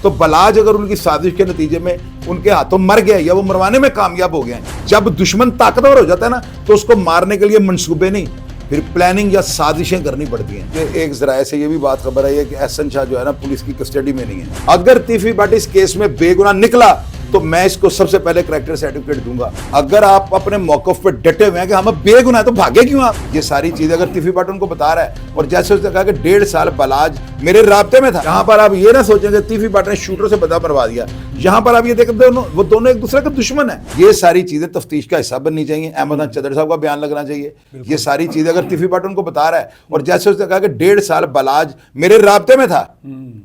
تو بلاج اگر ان کی سازش کے نتیجے میں ان کے ہاتھوں مر گیا یا وہ مروانے میں کامیاب ہو گئے ہیں، جب دشمن طاقتور ہو جاتا ہے نا تو اس کو مارنے کے لیے منصوبے نہیں، پھر پلاننگ یا سازشیں کرنی پڑتی ہیں. کہ ایک ذرائع سے یہ بھی بات خبر آئی ہے کہ احسن شاہ جو ہے نا پولیس کی کسٹڈی میں نہیں ہے. اگر تیفی بٹ اس کیس میں بے گناہ نکلا تو میں اس کو سب سے پہلے کریکٹر سرٹیفکیٹ دوں گا. اگر آپ اپنے موقف پہ ڈٹے ہوئے ہیں کہ ہم بے گناہ ہیں تو بھاگے کیوں آپ؟ یہ ساری چیزیں اگر تیفی بٹ ان کو بتا رہا ہے، اور جیسے اس نے کہا کہ 1.5 سال بلاج میرے رابطے میں تھا، یہاں پر آپ یہ نہ سوچیں کہ تیفی بٹ نے شوٹر سے بندہ مروا دیا. یہاں پر آپ یہ دیکھتے ہیں وہ دونوں ایک دوسرے کے دشمن ہیں. یہ ساری چیزیں تفتیش کا حصہ بننی چاہیے. احمد خان چدر صاحب کا بیان لگنا چاہیے. یہ ساری چیزیں اگر تیفی بٹ ان کو بتا رہا ہے، اور جیسے اس نے کہا کہ 1.5 سال بلاج میرے رابطے میں تھا،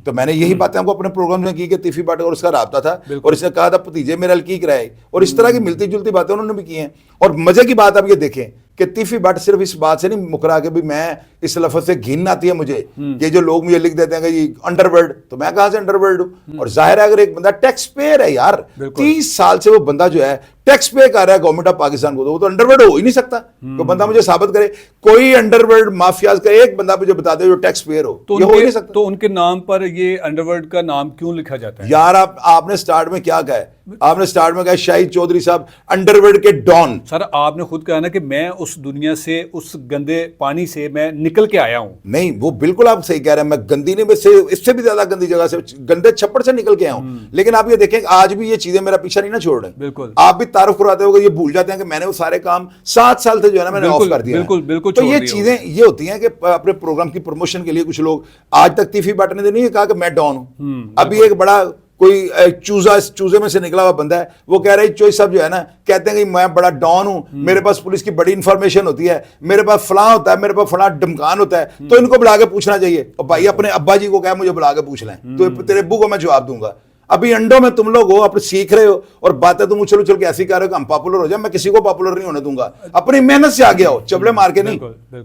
تو میں نے یہی باتیں آپ کو اپنے پروگرام میں کی کہ تیفی بٹ اور اس کا رابطہ تھا، اور اس نے کہا تھا بھتیجے میرا القیق رہے، اور اس طرح کی ملتی جلتی باتیں انہوں نے بھی کی ہیں. اور مزے کی بات آپ یہ دیکھیں کہ تیفی بٹ صرف اس بات سے نہیں مکرا کہ میں اس لفظ سے گھن آتی ہے مجھے کہ جو لوگ مجھے لکھ دیتے ہیں کہ یہ انڈر ورلڈ، تو میں کہاں سے انڈر ورلڈ ہوں؟ اور ظاہر ہے اگر ایک بندہ ٹیکس پیئر ہے یار، 30 سال سے وہ بندہ جو ہے ٹیکس پے کر رہا ہے گورنمنٹ آف پاکستان کو، تو وہ تو انڈر ورلڈ ہو ہی نہیں سکتا. تو بندہ مجھے ثابت کرے کوئی انڈر ورلڈ مافیاز کا ایک بندہ مجھے بتا دے جو ٹیکس پیئر ہو، یہ ہو ہی نہیں سکتا. تو ان کے نام پر یہ انڈر ورلڈ کا نام کیوں لکھا جاتا ہے یار؟ آپ نے سٹارٹ میں کیا کہا ہے؟ آپ نے سٹارٹ میں کہا شاہد چودھری صاحب انڈر ورلڈ کے ڈان. سر آپ نے خود کہا نا کہ میں اس دنیا سے، اس گندے پانی سے میں نکل کے آیا ہوں. نہیں، وہ بالکل آپ صحیح کہہ رہے ہیں، میں گندی نہیں، اس سے بھی زیادہ گندی جگہ سے، گندے چھپڑ سے نکل کے آیا ہوں. لیکن آپ یہ دیکھیں آج بھی یہ چیزیں میرا پیچھا نہیں نہ چھوڑ رہے. بالکل آپ بھی تعارف کرواتے ہو کہ یہ بھول جاتے ہیں کہ میں نے وہ سارے کام 7 سال سے جو ہے نا میں نے آف کر دیا. بالکل. تو یہ چیزیں یہ ہوتی ہیں کہ اپنے پروگرام کی پروموشن کے لیے کچھ لوگ آج تک تیفی بٹ نے نہیں کہا کہ میں ڈان ہوں. ابھی ایک بڑا کوئی چوزے میں سے نکلا ہوا بندہ ہے، وہ کہہ رہا ہے چوئی صاحب جو ہے نا کہتے ہیں کہ میں بڑا ڈان ہوں، میرے پاس پولیس کی بڑی انفارمیشن ہوتی ہے، میرے پاس فلاں ہوتا ہے، میرے پاس فلاں ڈمکان ہوتا ہے، تو ان کو بلا کے پوچھنا چاہیے. اور بھائی اپنے ابا جی کو کہا مجھے بلا کے پوچھ لیں، تو تیرے ابو کو میں جواب دوں گا. ابھی انڈوں میں تم لوگ ہو، اپنے سیکھ رہے ہو، اور باتیں تم اچھل اچھل کے ایسی کہہ رہے ہو کہ ہم پاپولر ہو جائیں. میں کسی کو پاپولر نہیں ہونے دوں گا، اپنی محنت سے آگے آؤ، چبلے مار کے نہیں.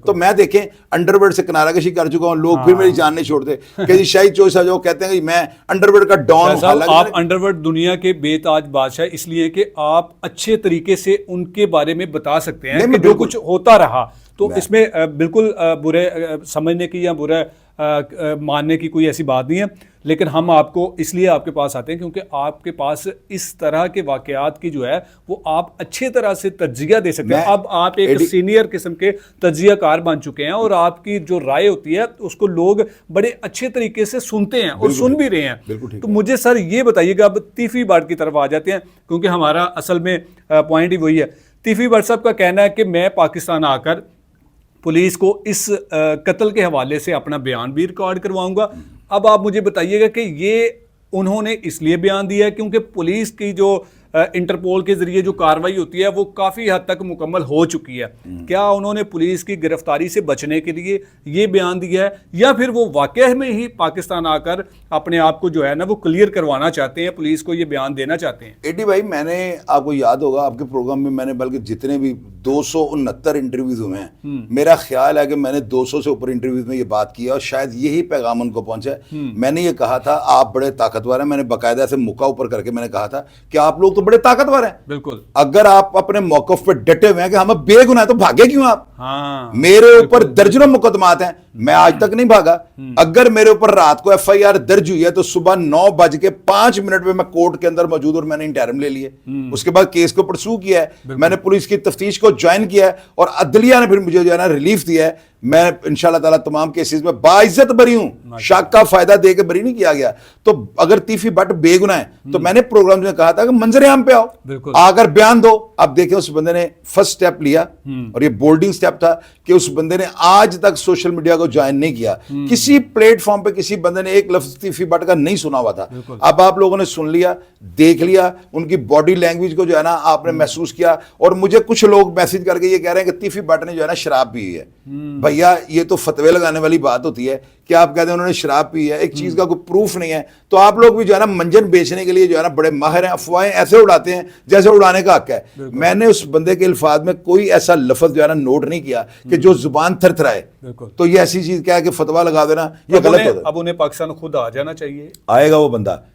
تو میں دیکھیں انڈر ورلڈ سے کنارہ کشی کر چکا ہوں، لوگ پھر میری جان نہیں چھوڑتے کہ جی شاہد چوئی صاحب جو کہتے ہیں کہ میں انڈر ورلڈ کا ڈان ہوں. آپ انڈر ورلڈ دنیا کے بے تاج بادشاہ اس لیے کہ آپ اچھے طریقے سے ان کے بارے میں بتا سکتے ہیں کہ جو کچھ ہوتا رہا. تو اس میں بالکل برے سمجھنے کی یا برے ماننے کی کوئی ایسی بات نہیں ہے. لیکن ہم آپ کو اس لیے آپ کے پاس آتے ہیں کیونکہ آپ کے پاس اس طرح کے واقعات کی جو ہے وہ آپ اچھے طرح سے تجزیہ دے سکتے ہیں. اب آپ ایک سینئر قسم کے تجزیہ کار بن چکے ہیں، اور آپ کی جو رائے ہوتی ہے اس کو لوگ بڑے اچھے طریقے سے سنتے ہیں اور سن بھی رہے ہیں. تو مجھے سر یہ بتائیے گا، اب تیفی بٹ کی طرف آ جاتے ہیں کیونکہ ہمارا اصل میں پوائنٹ ہی وہی ہے. تیفی بٹ صاحب کا کہنا ہے کہ میں پاکستان آ کر پولیس کو اس قتل کے حوالے سے اپنا بیان بھی ریکارڈ کرواؤں گا. اب آپ مجھے بتائیے گا کہ یہ انہوں نے اس لیے بیان دیا ہے کیونکہ پولیس کی جو انٹرپول کے ذریعے جو کارروائی ہوتی ہے وہ کافی حد تک مکمل ہو چکی ہے. کیا انہوں نے پولیس کی گرفتاری سے بچنے کے لیے یہ بیان دیا ہے، یا پھر وہ واقعہ میں ہی پاکستان آ کر اپنے آپ کو جو ہے نا وہ کلیئر کروانا چاہتے ہیں، پولیس کو یہ بیان دینا چاہتے ہیں؟ ایڈی بھائی، میں نے آپ کو یاد ہوگا آپ کے پروگرام میں نے بلکہ جتنے بھی 269 انٹرویوز ہوئے ہیں، میرا خیال ہے کہ میں نے 200 سے اوپر انٹرویوز میں یہ بات کی ہے، اور شاید یہی پیغام ان کو پہنچا ہے. میں نے یہ کہا تھا آپ بڑے طاقتور ہیں، میں نے باقاعدہ سے مکہ اوپر کر کے میں نے کہا تھا کہ آپ لوگ تو بڑے طاقتور ہیں. بالکل. اگر آپ اپنے موقف پہ ڈٹے ہوئے ہیں کہ ہم بے گناہ تو بھاگے کیوں آپ؟ میرے اوپر درجنوں مقدمات ہیں، میں آج تک نہیں بھاگا. اگر میرے اوپر رات کو FIR درج ہوئی ہے تو صبح 9:05 پہ میں کورٹ کے اندر موجود اور میں نے انٹرم لے لیے. اس کے بعد کیس کو پرسو کیا ہے، میں نے پولیس کی تفتیش کو جوائن کیا ہے، اور عدلیہ نے پھر مجھے جو ہے نا ریلیف دیا ہے. میں انشاءاللہ تعالیٰ تمام کیسز میں باعزت بری ہوں، شک کا فائدہ دے کے بری نہیں کیا گیا. تو اگر تیفی بٹ بے گناہ ہے تو میں نے پروگرام میں کہا تھا کہ منظر عام پہ آؤ، آ کر بیان دو. اب دیکھیں اس بندے نے فرسٹ سٹیپ لیا، اور یہ بولڈنگ سٹیپ تھا کہ اس بندے نے آج تک سوشل میڈیا کو جوائن نہیں کیا. کسی پلیٹ فارم پہ کسی بندے نے ایک لفظ تیفی بٹ کا نہیں سنا ہوا تھا. اب آپ لوگوں نے سن لیا، دیکھ لیا، ان کی باڈی لینگویج کو جو ہے نا آپ نے محسوس کیا. اور مجھے کچھ لوگ میسج کر کے یہ کہہ رہے ہیں کہ تیفی بٹ نے جو ہے نا شراب پی ہے. بھیا یہ تو فتوے لگانے والی بات ہوتی ہے کہ آپ کہتے ہیں انہوں نے شراب پی ہے، ایک چیز کا کوئی پروف نہیں ہے. تو آپ لوگ بھی جو ہے نا منجن بیچنے کے لیے جو ہے نا بڑے ماہر ہیں، افواہیں ایسے اڑاتے ہیں جیسے اڑانے کا حق ہے. میں نے اس بندے کے الفاظ میں کوئی ایسا لفظ جو ہے نا نوٹ نہیں کیا کہ جو زبان تھر تھرائے. تو یہ ایسی چیز کیا ہے کہ فتوا لگا دینا یہ غلط ہوتا ہے. اب انہیں پاکستان خود آ جانا چاہیے. آئے گا وہ بندہ،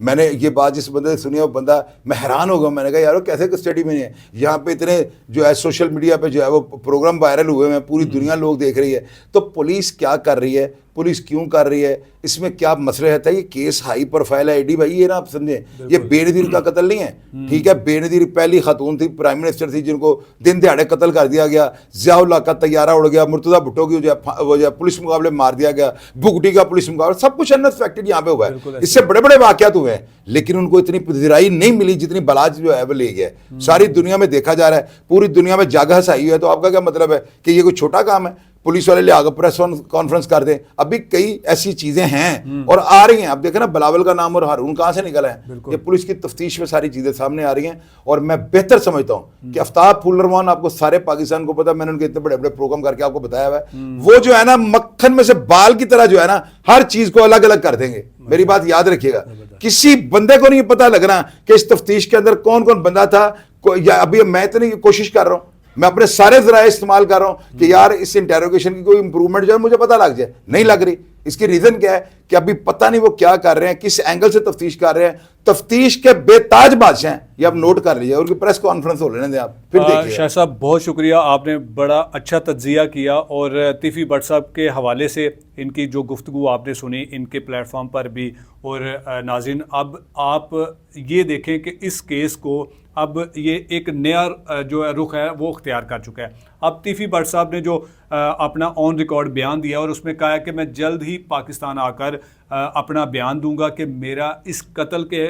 میں نے یہ بات جس بندے سے سنی وہ بندہ میں حیران ہو گیا. میں نے کہا یار وہ کیسے کسٹڈی میں نہیں ہے؟ یہاں پہ اتنے جو ہے سوشل میڈیا پہ جو ہے وہ پروگرام وائرل ہوئے ہیں, پوری دنیا لوگ دیکھ رہی ہے. تو پولیس کیا کر رہی ہے, پولیس کیوں کر رہی ہے, اس میں کیا مسئلہ رہتا ہے؟ یہ کیس ہائی پروفائل ہے ایڈی بھائی, یہ نا آپ سمجھیں یہ بے نظیر کا قتل نہیں ہے, ٹھیک ہے. بے نظیر پہلی خاتون تھی, پرائم منسٹر تھی, جن کو دن دہاڑے قتل کر دیا گیا. ضیاء اللہ کا طیارہ اڑ گیا, مرتضیٰ بھٹو کی وہ جو ہے پولیس مقابلے مار دیا گیا, بگٹی کا پولیس مقابلہ, سب کچھ انسپیکٹڈ یہاں پہ ہوا ہے. اس سے بڑے بڑے واقعات ہوئے ہیں, لیکن ان کو اتنی پذیرائی نہیں ملی جتنی بلاج جو ہے وہ لے گیا. ساری دنیا میں دیکھا جا رہا ہے, پوری دنیا میں جگہ ہسائی ہوئی ہے. تو آپ کا کیا مطلب ہے کہ یہ کوئی چھوٹا کام ہے؟ پولیس والے لے آگے پریس کانفرنس کر دیں. ابھی کئی ایسی چیزیں ہیں اور آ رہی ہیں. اب دیکھیں نا بلاول کا نام اور ہارون کہاں سے نکلا ہے. یہ پولیس کی تفتیش میں ساری چیزیں سامنے آ رہی ہیں. اور میں بہتر سمجھتا ہوں کہ آفتاب پھول روان, آپ کو سارے پاکستان کو پتا, میں نے ان کے اتنے بڑے بڑے پروگرام کر کے آپ کو بتایا ہوا ہے, وہ جو ہے نا مکھن میں سے بال کی طرح جو ہے نا ہر چیز کو الگ الگ کر دیں گے. میری بات یاد رکھیے گا, کسی بندے کو نہیں پتا لگنا کہ اس تفتیش کے اندر کون کون بندہ تھا. یا ابھی میں اتنی کوشش کر رہا ہوں, میں اپنے سارے ذرائع استعمال کر رہا ہوں کہ یار اس انٹیروگیشن کی کوئی امپروومنٹ جو ہے مجھے پتہ لگ جائے. نہیں لگ رہی. اس کی ریزن کیا ہے کہ ابھی پتہ نہیں وہ کیا کر رہے ہیں, کس اینگل سے تفتیش کر رہے ہیں. تفتیش کے بے تاج بادشاہ ہیں, یہ آپ نوٹ کر لیجیے. ان کی پریس کانفرنس ہو لینے دیں آپ, پھر دیکھیے. شاہ صاحب بہت شکریہ, آپ نے بڑا اچھا تجزیہ کیا. اور طیفی بٹ صاحب کے حوالے سے ان کی جو گفتگو آپ نے سنی ان کے پلیٹ فارم پر بھی. اور ناظرین اب آپ یہ دیکھیں کہ اس کیس کو اب یہ ایک نیا جو رخ ہے وہ اختیار کر چکا ہے. اب طیفی بٹ صاحب نے جو اپنا آن ریکارڈ بیان دیا اور اس میں کہا ہے کہ میں جلد ہی پاکستان آ کر اپنا بیان دوں گا کہ میرا اس قتل کے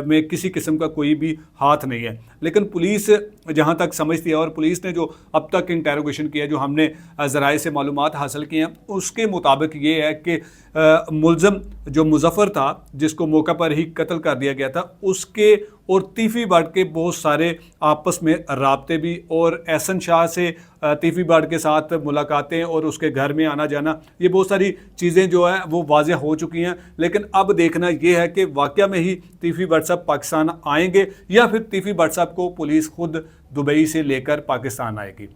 میں کسی قسم کا کوئی بھی ہاتھ نہیں ہے. لیکن پولیس جہاں تک سمجھتی ہے اور پولیس نے جو اب تک انٹیروگیشن کیا, جو ہم نے ذرائع سے معلومات حاصل کی ہیں, اس کے مطابق یہ ہے کہ ملزم جو مظفر تھا جس کو موقع پر ہی قتل کر دیا گیا تھا, اس کے اور طیفی بٹ کے بہت سارے آپس میں رابطے بھی, اور احسن شاہ سے طیفی بٹ کے ساتھ ملاقاتیں اور اس کے گھر میں آنا جانا, یہ بہت ساری چیزیں جو ہیں وہ واضح ہو چکی ہیں. لیکن اب دیکھنا یہ ہے کہ واقعہ میں ہی طیفی بٹ صاحب پاکستان آئیں گے یا پھر طیفی بٹ صاحب کو پولیس خود دبئی سے لے کر پاکستان آئے گی.